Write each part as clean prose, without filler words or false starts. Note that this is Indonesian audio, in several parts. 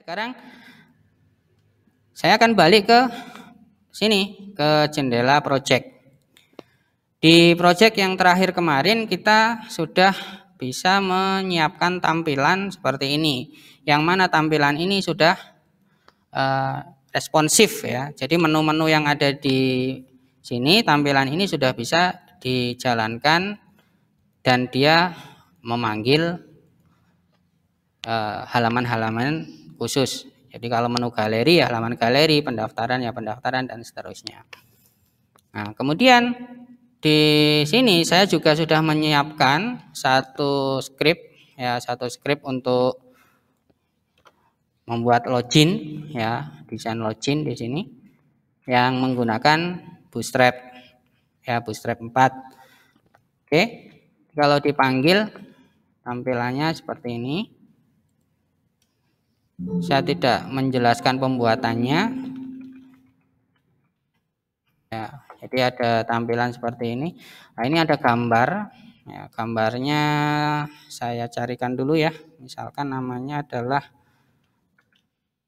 Sekarang saya akan balik ke sini, ke jendela project. Di project yang terakhir kemarin kita sudah bisa menyiapkan tampilan seperti ini, yang mana tampilan ini sudah responsif ya. Jadi menu-menu yang ada di sini, tampilan ini sudah bisa dijalankan dan dia memanggil halaman-halaman khusus. Jadi kalau menu galeri ya halaman galeri, pendaftaran ya pendaftaran, dan seterusnya. Nah, kemudian di sini saya juga sudah menyiapkan satu script untuk membuat login ya, desain login di sini yang menggunakan Bootstrap ya, Bootstrap 4. Oke. Kalau dipanggil tampilannya seperti ini. Saya tidak menjelaskan pembuatannya ya, jadi ada tampilan seperti ini. Nah, ini ada gambar ya, gambarnya saya carikan dulu ya, misalkan namanya adalah,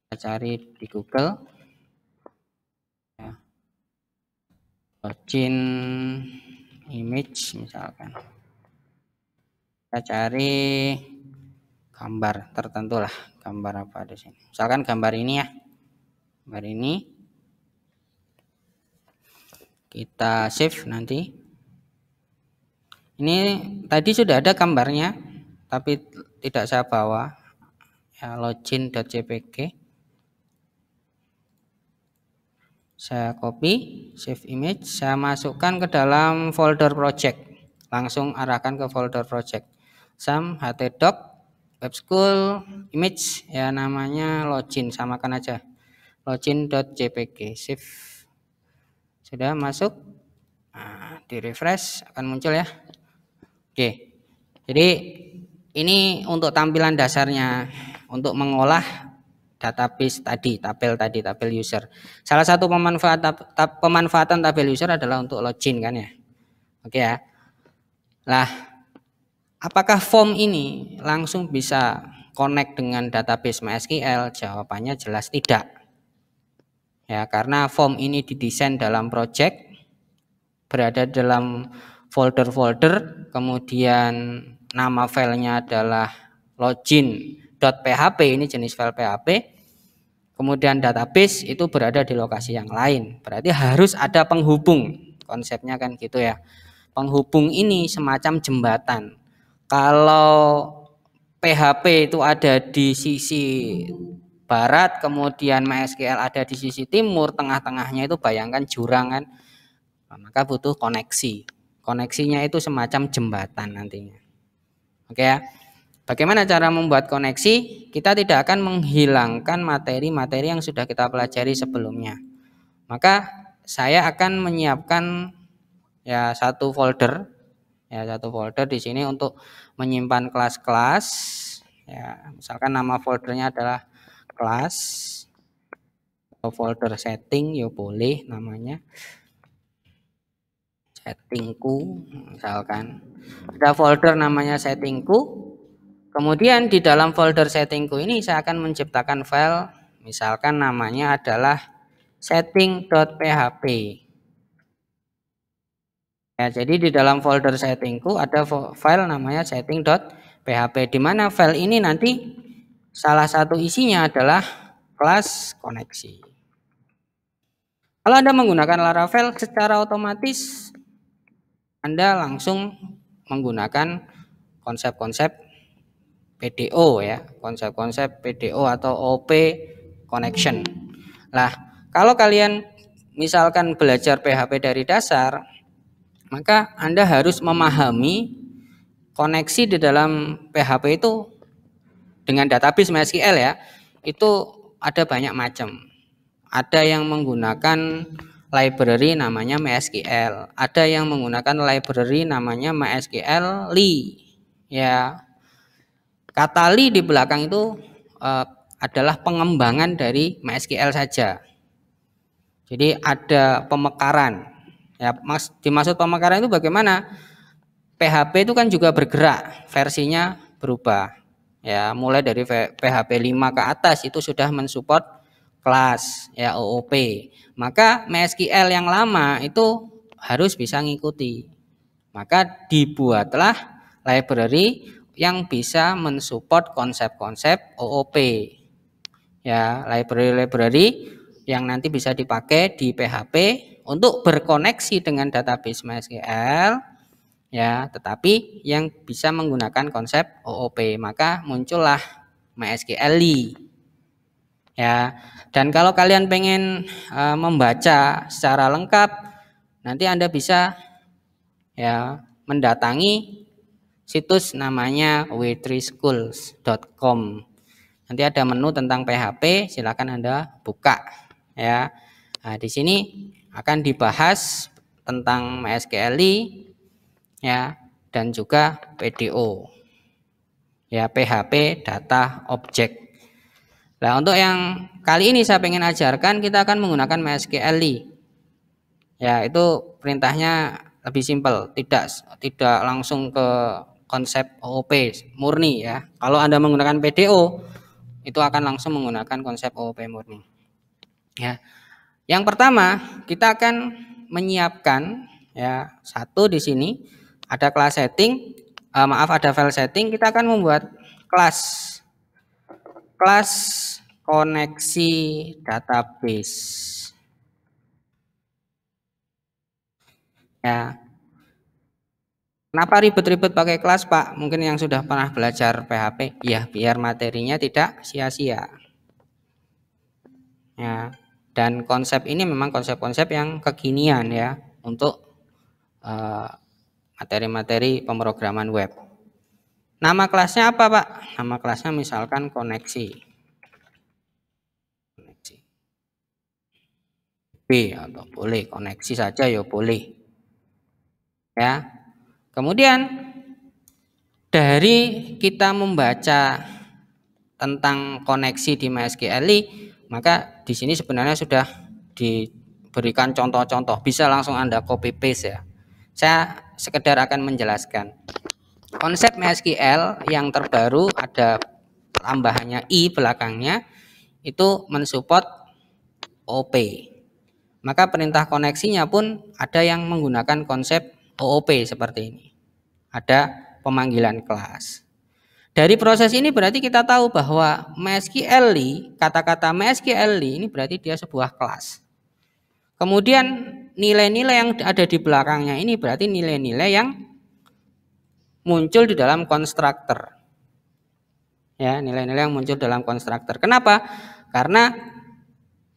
saya cari di Google ya, login image misalkan, saya cari gambar tertentu lah, gambar apa di sini, misalkan gambar ini ya, gambar ini kita save nanti. Ini tadi sudah ada gambarnya tapi tidak saya bawa ya, login.jpg. Saya copy, save image, saya masukkan ke dalam folder project, langsung arahkan ke folder project, sam htdoc web school image ya, namanya login, samakan aja login.jpg, save. Sudah masuk. Nah, di refresh akan muncul ya. Oke, jadi ini untuk tampilan dasarnya untuk mengolah database tadi, tabel user. Salah satu pemanfaatan tabel user adalah untuk login kan ya. Oke ya. Lah, apakah form ini langsung bisa connect dengan database MySQL? Jawabannya jelas tidak. Ya, karena form ini didesain dalam project, berada dalam folder-folder, kemudian nama filenya adalah login.php, ini jenis file PHP, kemudian database itu berada di lokasi yang lain, berarti harus ada penghubung, konsepnya kan gitu ya. Penghubung ini semacam jembatan. Kalau PHP itu ada di sisi barat, kemudian MySQL ada di sisi timur, tengah-tengahnya itu bayangkan jurang kan, maka butuh koneksi. Koneksinya itu semacam jembatan nantinya. Oke ya. Bagaimana cara membuat koneksi? Kita tidak akan menghilangkan materi-materi yang sudah kita pelajari sebelumnya. Maka saya akan menyiapkan ya satu folder di sini untuk menyimpan kelas-kelas. Ya, misalkan nama foldernya adalah kelas atau folder setting ya boleh namanya. Settingku misalkan, ada folder namanya settingku, kemudian di dalam folder settingku ini saya akan menciptakan file, misalkan namanya adalah setting.php ya. Jadi di dalam folder settingku ada file namanya setting.php, di mana file ini nanti salah satu isinya adalah kelas koneksi. Kalau Anda menggunakan Laravel, secara otomatis Anda langsung menggunakan konsep-konsep PDO ya, konsep-konsep PDO atau OP connection. Lah, kalau kalian misalkan belajar PHP dari dasar, maka Anda harus memahami koneksi di dalam PHP itu dengan database MySQL ya. Itu ada banyak macam. Ada yang menggunakan library namanya MySQL, ada yang menggunakan library namanya MySQL Li ya. Kata Li di belakang itu adalah pengembangan dari MySQL saja. Jadi ada pemekaran ya, dimaksud pemekaran itu bagaimana? PHP itu kan juga bergerak, versinya berubah. Ya, mulai dari PHP 5 ke atas itu sudah mensupport kelas ya OOP. Maka MySQL yang lama itu harus bisa ngikuti. Maka dibuatlah library yang bisa mensupport konsep-konsep OOP. Ya, library-library yang nanti bisa dipakai di PHP untuk berkoneksi dengan database MySQL ya, tetapi yang bisa menggunakan konsep OOP, maka muncullah MySQLi ya. Dan kalau kalian pengen membaca secara lengkap, nanti Anda bisa ya mendatangi situs namanya w3schools.com. Nanti ada menu tentang PHP, silakan Anda buka ya. Nah, di sini akan dibahas tentang MySQLi ya, dan juga PDO ya, PHP data object. Nah, untuk yang kali ini saya ingin ajarkan, kita akan menggunakan MySQLi ya. Itu perintahnya lebih simpel, tidak langsung ke konsep OOP murni ya. Kalau Anda menggunakan PDO itu akan langsung menggunakan konsep OOP murni ya. Yang pertama kita akan menyiapkan ya, satu di sini ada kelas setting, ada file setting. Kita akan membuat kelas koneksi database ya. Kenapa ribet-ribet pakai kelas, Pak? Mungkin yang sudah pernah belajar PHP ya, biar materinya tidak sia-sia ya. Dan konsep ini memang konsep-konsep yang kekinian ya untuk materi-materi pemrograman web. Nama kelasnya apa, Pak? Nama kelasnya misalkan koneksi B, atau boleh koneksi saja ya boleh ya. Kemudian dari kita membaca tentang koneksi di MySQLi, maka di sini sebenarnya sudah diberikan contoh-contoh, bisa langsung Anda copy paste ya. Saya sekedar akan menjelaskan. Konsep MySQL yang terbaru ada tambahannya i belakangnya, itu mensupport OOP. Maka perintah koneksinya pun ada yang menggunakan konsep OOP seperti ini. Ada pemanggilan kelas. Dari proses ini berarti kita tahu bahwa MySQLi, kata-kata MySQLi ini berarti dia sebuah kelas. Kemudian nilai-nilai yang ada di belakangnya ini berarti nilai-nilai yang muncul di dalam konstruktor. Ya, nilai-nilai yang muncul dalam konstruktor. Kenapa? Karena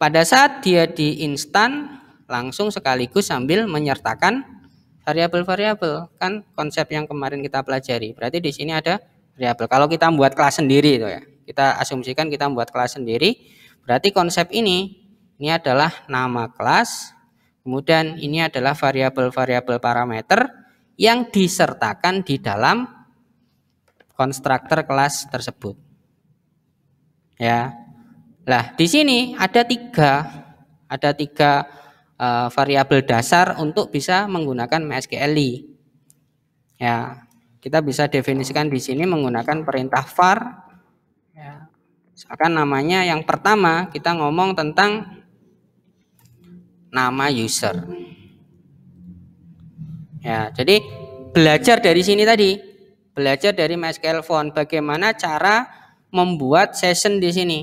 pada saat dia diinstan langsung sekaligus sambil menyertakan variabel-variabel, kan konsep yang kemarin kita pelajari. Berarti di sini ada variabel. Kalau kita membuat kelas sendiri itu ya, kita asumsikan kita membuat kelas sendiri, berarti konsep ini adalah nama kelas, kemudian ini adalah variabel-variabel parameter yang disertakan di dalam konstruktor kelas tersebut. Ya. Nah, di sini ada tiga variabel dasar untuk bisa menggunakan MySQLi. Ya, kita bisa definisikan di sini menggunakan perintah var. Ya, misalkan namanya yang pertama kita ngomong tentang nama user. Ya, jadi belajar dari sini tadi, belajar dari MySQL Font bagaimana cara membuat session di sini.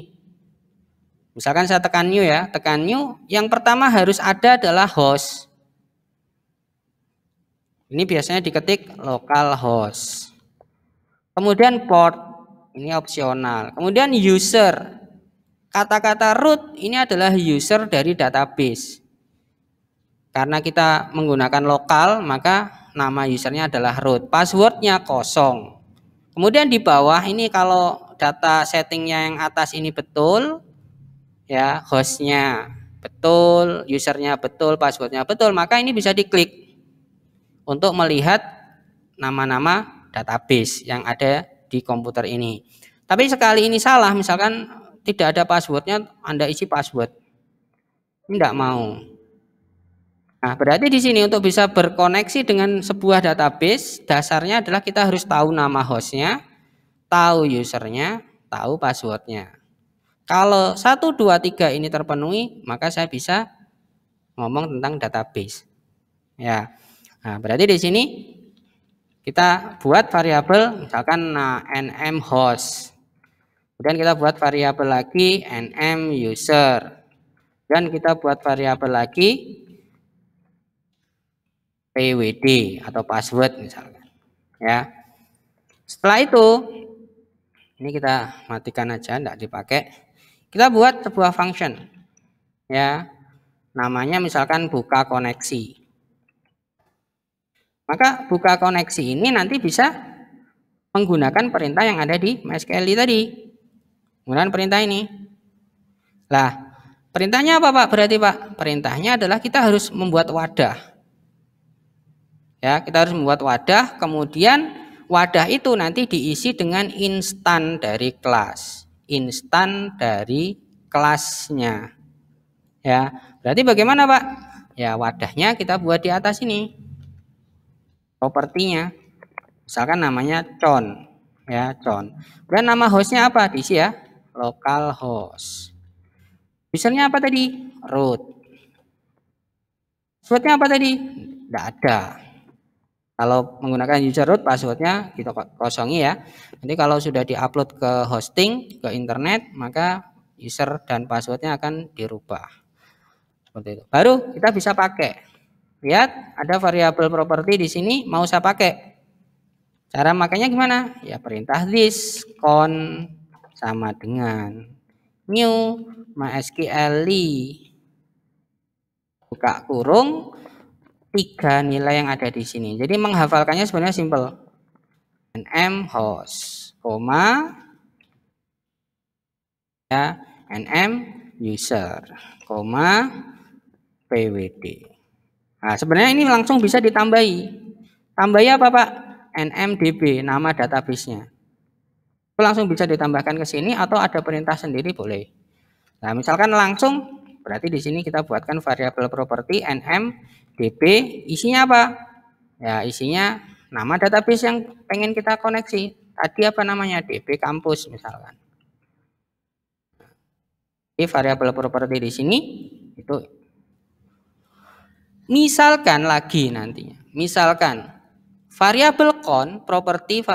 Misalkan saya tekan new ya, tekan new, yang pertama harus ada adalah host. Ini biasanya diketik localhost. Kemudian port, ini opsional. Kemudian user. Kata-kata root ini adalah user dari database. Karena kita menggunakan lokal, maka nama usernya adalah root. Passwordnya kosong. Kemudian di bawah ini kalau data settingnya yang atas ini betul, ya hostnya betul, usernya betul, passwordnya betul, maka ini bisa diklik untuk melihat nama-nama database yang ada di komputer ini. Tapi sekali ini salah, misalkan tidak ada passwordnya, Anda isi password, ini tidak mau. Nah, berarti di sini untuk bisa berkoneksi dengan sebuah database, dasarnya adalah kita harus tahu nama hostnya, tahu usernya, tahu passwordnya. Kalau 1, 2, 3 ini terpenuhi, maka saya bisa ngomong tentang database. Ya. Nah, berarti di sini kita buat variabel misalkan nm host. Kemudian kita buat variabel lagi nm user. Dan kita buat variabel lagi pwd atau password misalkan. Ya. Setelah itu ini kita matikan aja, tidak dipakai. Kita buat sebuah function, ya, namanya misalkan buka koneksi. Maka buka koneksi ini nanti bisa menggunakan perintah yang ada di MySQL tadi. Menggunakan perintah ini. Lah, perintahnya apa Pak? Berarti Pak, perintahnya adalah kita harus membuat wadah. Ya, kita harus membuat wadah, kemudian wadah itu nanti diisi dengan instan dari kelas. Instan dari kelasnya. Ya, berarti bagaimana Pak? Ya, wadahnya kita buat di atas ini. Propertinya. Misalkan namanya con. Ya, con. Dan nama hostnya apa? Diisi ya. Localhost. Usernya apa tadi? Root. Passwordnya apa tadi? Tidak ada. Kalau menggunakan user root, passwordnya kita kosongi ya. Nanti kalau sudah diupload ke hosting, ke internet, maka user dan passwordnya akan dirubah. Seperti itu. Baru kita bisa pakai. Lihat, ada variabel properti di sini mau saya pakai. Cara makanya gimana? Ya perintah this con sama dengan new mysql buka kurung 3 nilai yang ada di sini. Jadi menghafalkannya sebenarnya simple. nm host, koma, ya, nm user, koma, pwd. Nah, sebenarnya ini langsung bisa ditambahi. Tambahi apa Pak? nmdb, nama database-nya. Itu langsung bisa ditambahkan ke sini atau ada perintah sendiri boleh. Nah, misalkan langsung, berarti di sini kita buatkan variabel properti nmdb, isinya apa? Ya, isinya nama database yang pengen kita koneksi. Tadi apa namanya? DB kampus misalkan. Jadi variabel properti di sini itu misalkan lagi nantinya. Misalkan variabel con properti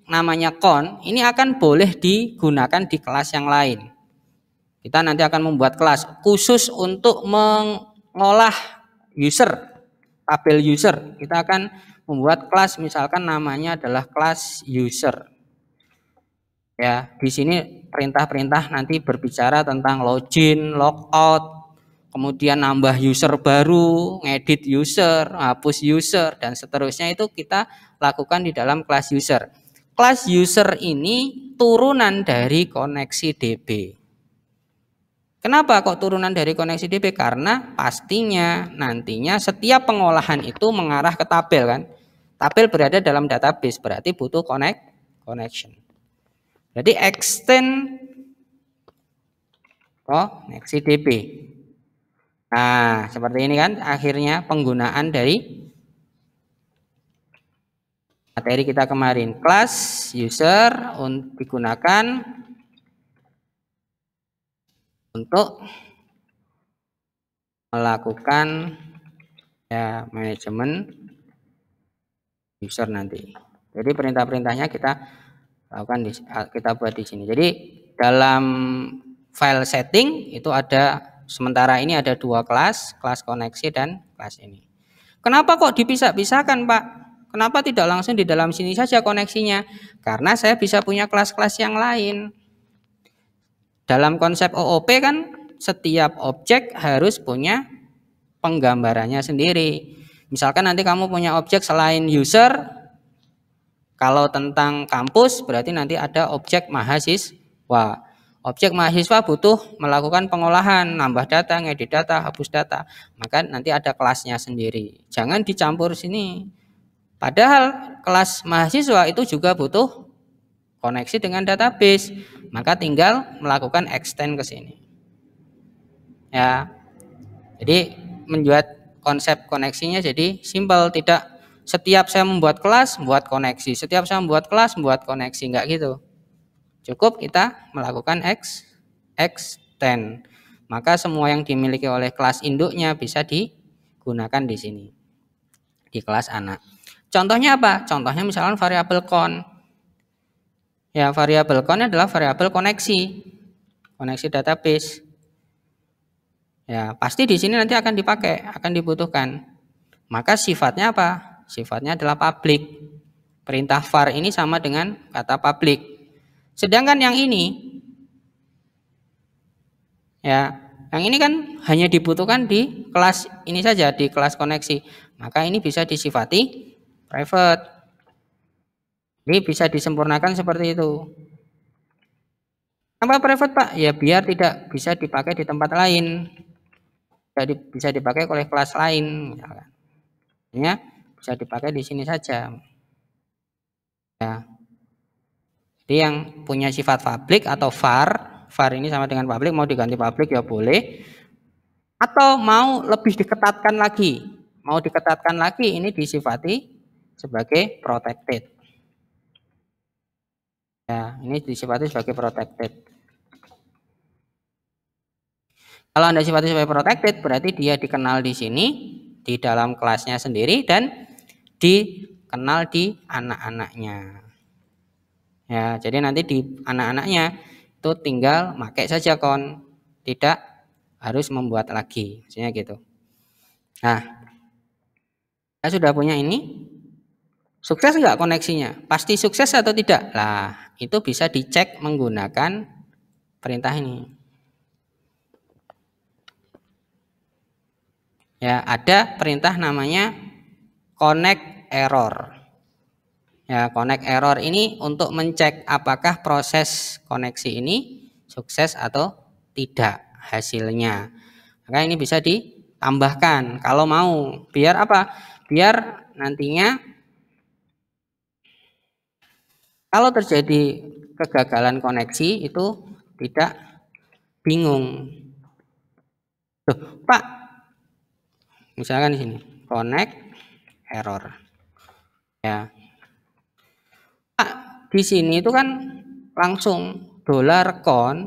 namanya con ini akan boleh digunakan di kelas yang lain. Kita nanti akan membuat kelas khusus untuk mengolah user, tabel user. Kita akan membuat kelas misalkan namanya adalah kelas user. Ya, di sini perintah-perintah nanti berbicara tentang login, logout, kemudian nambah user baru, ngedit user, hapus user dan seterusnya itu kita lakukan di dalam kelas user. Kelas user ini turunan dari koneksi DB. Kenapa kok turunan dari koneksi DB? Karena pastinya nantinya setiap pengolahan itu mengarah ke tabel kan. Tabel berada dalam database berarti butuh connection. Jadi extend koneksi DB. Nah, seperti ini kan akhirnya penggunaan dari materi kita kemarin. Kelas user digunakan untuk melakukan ya manajemen user nanti. Jadi perintah-perintahnya kita lakukan kita buat di sini. Jadi dalam file setting itu ada sementara ini ada 2 kelas koneksi dan kelas ini. Kenapa kok dipisah-pisahkan, Pak? Kenapa tidak langsung di dalam sini saja koneksinya? Karena saya bisa punya kelas-kelas yang lain. Dalam konsep OOP kan setiap objek harus punya penggambarannya sendiri. Misalkan nanti kamu punya objek selain user, kalau tentang kampus berarti nanti ada objek mahasiswa. Objek mahasiswa butuh melakukan pengolahan, nambah data, ngedit data, hapus data. Maka nanti ada kelasnya sendiri. Jangan dicampur sini. Padahal kelas mahasiswa itu juga butuh koneksi dengan database. Maka tinggal melakukan extend ke sini. Ya. Jadi membuat konsep koneksinya jadi simple, tidak setiap saya membuat kelas, membuat koneksi. Setiap saya membuat kelas, membuat koneksi. Enggak gitu. Cukup kita melakukan extend. Maka semua yang dimiliki oleh kelas induknya bisa digunakan di sini. Di kelas anak. Contohnya apa? Contohnya misalkan variabel count. Ya, variabel count adalah variabel koneksi. Koneksi database. Ya, pasti di sini nanti akan dipakai, akan dibutuhkan. Maka sifatnya apa? Sifatnya adalah public. Perintah var ini sama dengan kata public. Sedangkan yang ini, ya, yang ini kan hanya dibutuhkan di kelas ini saja, di kelas koneksi. Maka ini bisa disifati private. Ini bisa disempurnakan seperti itu. Kenapa private, Pak? Ya biar tidak bisa dipakai di tempat lain. Bisa dipakai oleh kelas lain. Ya, bisa dipakai di sini saja. Ya. Jadi yang punya sifat public atau var ini sama dengan public, mau diganti public ya boleh. Atau mau lebih diketatkan lagi. Mau diketatkan lagi ini disifati sebagai protected. Ya, ini disifati sebagai protected. Kalau Anda sifati sebagai protected berarti dia dikenal di sini di dalam kelasnya sendiri dan dikenal di anak-anaknya. Ya, jadi nanti di anak-anaknya itu tinggal pakai saja kon, tidak harus membuat lagi, maksudnya gitu. Nah, kita sudah punya ini. Sukses enggak koneksinya? Pasti sukses atau tidak? Lah, itu bisa dicek menggunakan perintah ini. Ya, ada perintah namanya connect error. Ya, connect error ini untuk mencek apakah proses koneksi ini sukses atau tidak hasilnya. Maka ini bisa ditambahkan kalau mau. Biar apa? Biar nantinya kalau terjadi kegagalan koneksi itu tidak bingung. Loh, Pak, misalkan di sini connect error. Ya. Pak, di sini itu kan langsung $count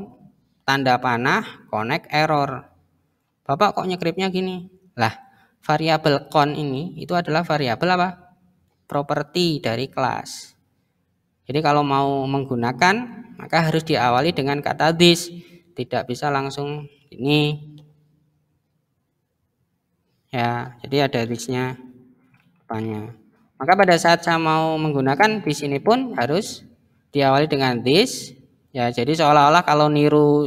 tanda panah connect error. Bapak kok nyekripnya gini? Lah, variabel count ini itu adalah variabel apa? Properti dari kelas. Jadi kalau mau menggunakan maka harus diawali dengan kata this, tidak bisa langsung ini. Ya, jadi ada this-nya depannya. Maka pada saat saya mau menggunakan di sini pun harus diawali dengan this. Ya, jadi seolah-olah kalau niru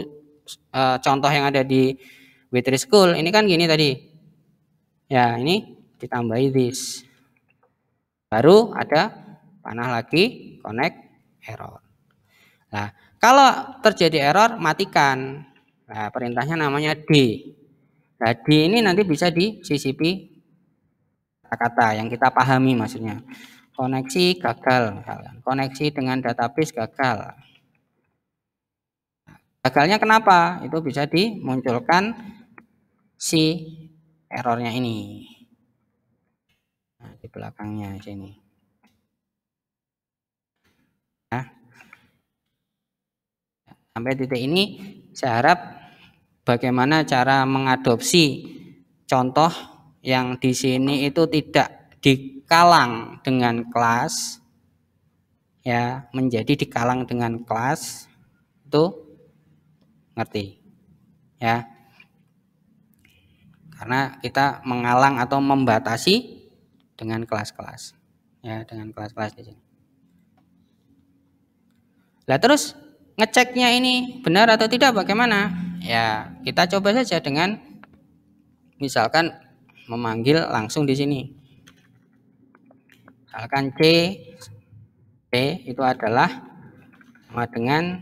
contoh yang ada di Witri School ini kan gini tadi. Ya, ini ditambahi this. Baru ada panah lagi connect error. Nah, kalau terjadi error matikan. Nah, perintahnya namanya D. Nah, D ini nanti bisa disisipi kata-kata yang kita pahami maksudnya. Koneksi gagal misalkan. Koneksi dengan database gagal. Gagalnya kenapa? Itu bisa dimunculkan si errornya ini. Nah, di belakangnya sini. Nah, sampai titik ini saya harap bagaimana cara mengadopsi contoh yang di sini itu tidak dikalang dengan kelas, ya, menjadi dikalang dengan kelas itu ngerti, ya. Karena kita mengalang atau membatasi dengan kelas-kelas, ya, dengan kelas-kelas di sini. Lah terus ngeceknya ini benar atau tidak bagaimana? Ya, kita coba saja dengan misalkan memanggil langsung di sini. Misalkan C itu adalah sama dengan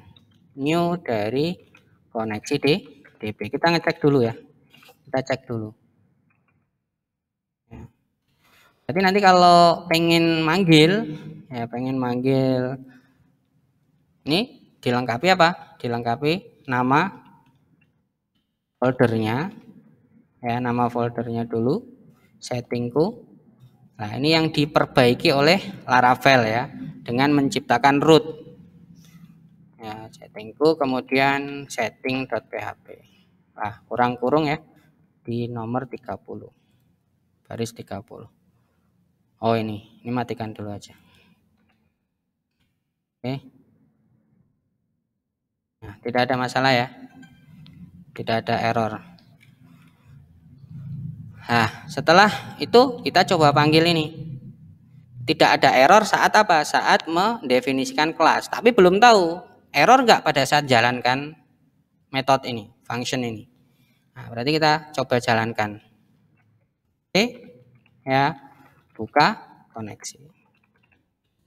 new dari koneksi DB. Kita ngecek dulu ya. Kita cek dulu. Jadi nanti kalau pengen manggil, ya pengen manggil ini dilengkapi apa? Dilengkapi nama foldernya, ya nama foldernya dulu, settingku, Nah, ini yang diperbaiki oleh Laravel ya, dengan menciptakan root. Ya, settingku kemudian setting.php. Nah, kurang kurung ya di nomor 30. Baris 30. Oh, ini matikan dulu aja. Oke. Nah, tidak ada masalah ya. Tidak ada error. Nah, setelah itu kita coba panggil ini. Tidak ada error saat apa? Saat mendefinisikan kelas. Tapi belum tahu error nggak pada saat jalankan metode ini, function ini. Nah, berarti kita coba jalankan. Oke, ya, buka koneksi.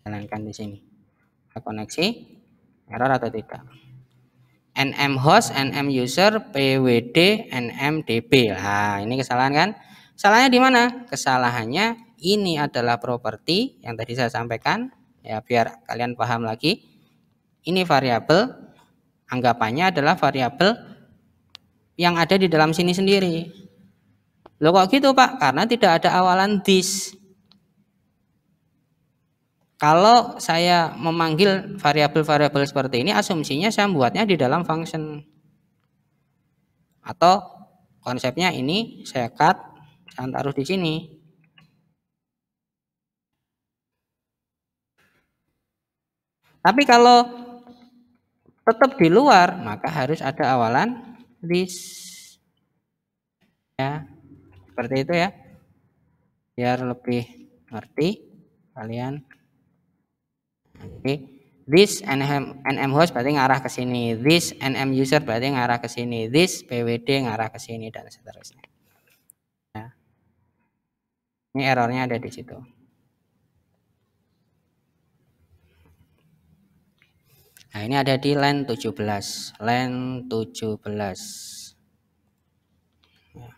Jalankan di sini. Buka koneksi, error atau tidak? nm host, nm user, pwd, nmdb. Nah, ini kesalahan kan? Kesalahannya di mana? Kesalahannya ini adalah properti yang tadi saya sampaikan ya, biar kalian paham lagi. Ini variabel, anggapannya adalah variabel yang ada di dalam sini sendiri. Loh kok gitu Pak? Karena tidak ada awalan this. Kalau saya memanggil variabel-variabel seperti ini, asumsinya saya membuatnya di dalam function. Atau konsepnya ini saya cut, saya taruh di sini. Tapi kalau tetap di luar, maka harus ada awalan this. Ya, seperti itu ya. Biar lebih ngerti kalian. Oke. This nm host berarti ngarah ke sini, this nm user berarti ngarah ke sini, this pwd ngarah ke sini dan seterusnya. Ya. Ini errornya ada di situ. Nah, ini ada di line 17. Line 17. Ya.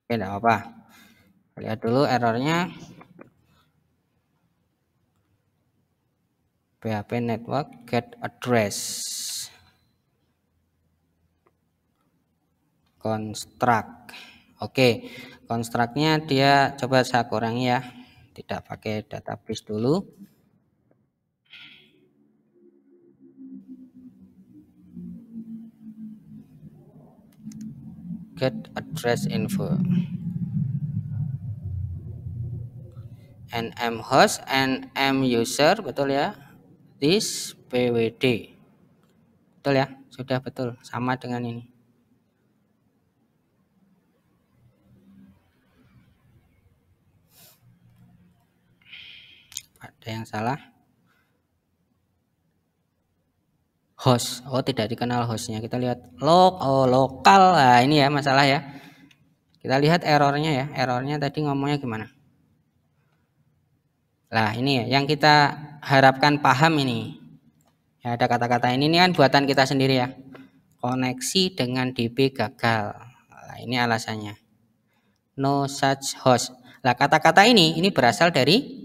Oke, tidak apa. Lihat dulu errornya. PHP network get address construct. Oke, constructnya dia coba saya kurangi ya, tidak pakai database dulu. Get address info nm host nm user, betul ya, this pwd, betul ya, sudah betul, sama dengan ini. Ada yang salah. Host, oh tidak dikenal hostnya. Kita lihat lokal. Nah, ini ya masalah ya. Kita lihat errornya ya. Errornya tadi ngomongnya gimana? Nah, ini ya yang kita harapkan paham ini. Ya, ada kata-kata ini kan buatan kita sendiri ya. Koneksi dengan DB gagal. Nah, ini alasannya. No such host. Nah, kata-kata ini berasal dari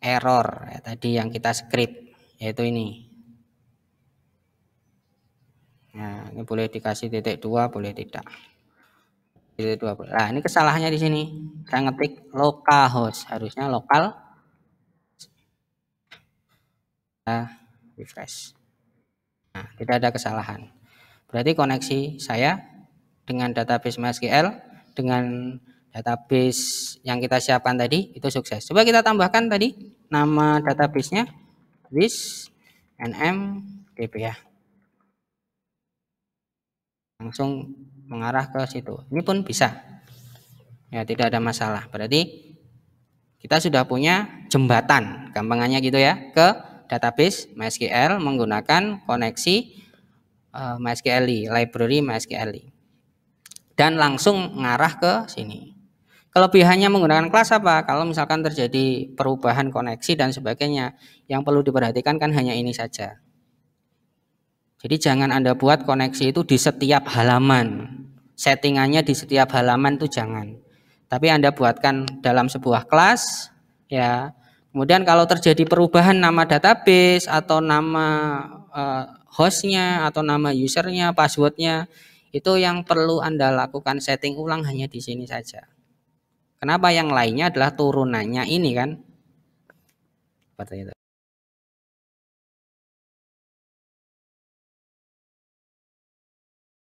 error ya, tadi yang kita script, yaitu ini. Nah, ini boleh dikasih titik 2, boleh tidak. Titik 2. Nah, ini kesalahannya di sini. Saya ngetik localhost, harusnya lokal. Refresh. Nah, tidak ada kesalahan. Berarti koneksi saya dengan database MySQL dengan database yang kita siapkan tadi itu sukses. Coba kita tambahkan tadi nama databasenya this nmdb ya. Langsung mengarah ke situ. Ini pun bisa. Ya, tidak ada masalah. Berarti kita sudah punya jembatan, gampangannya gitu ya, ke database MySQL menggunakan koneksi MySQL, library MySQL. Dan langsung mengarah ke sini. Kelebihannya menggunakan kelas apa? Kalau misalkan terjadi perubahan koneksi dan sebagainya, yang perlu diperhatikan kan hanya ini saja. Jadi jangan Anda buat koneksi itu di setiap halaman. Settingannya di setiap halaman itu jangan. Tapi Anda buatkan dalam sebuah kelas ya. Kemudian kalau terjadi perubahan nama database atau nama hostnya atau nama usernya, passwordnya, Itu yang perlu Anda lakukan setting ulang hanya di sini saja. Kenapa yang lainnya adalah turunannya ini kan? Seperti itu.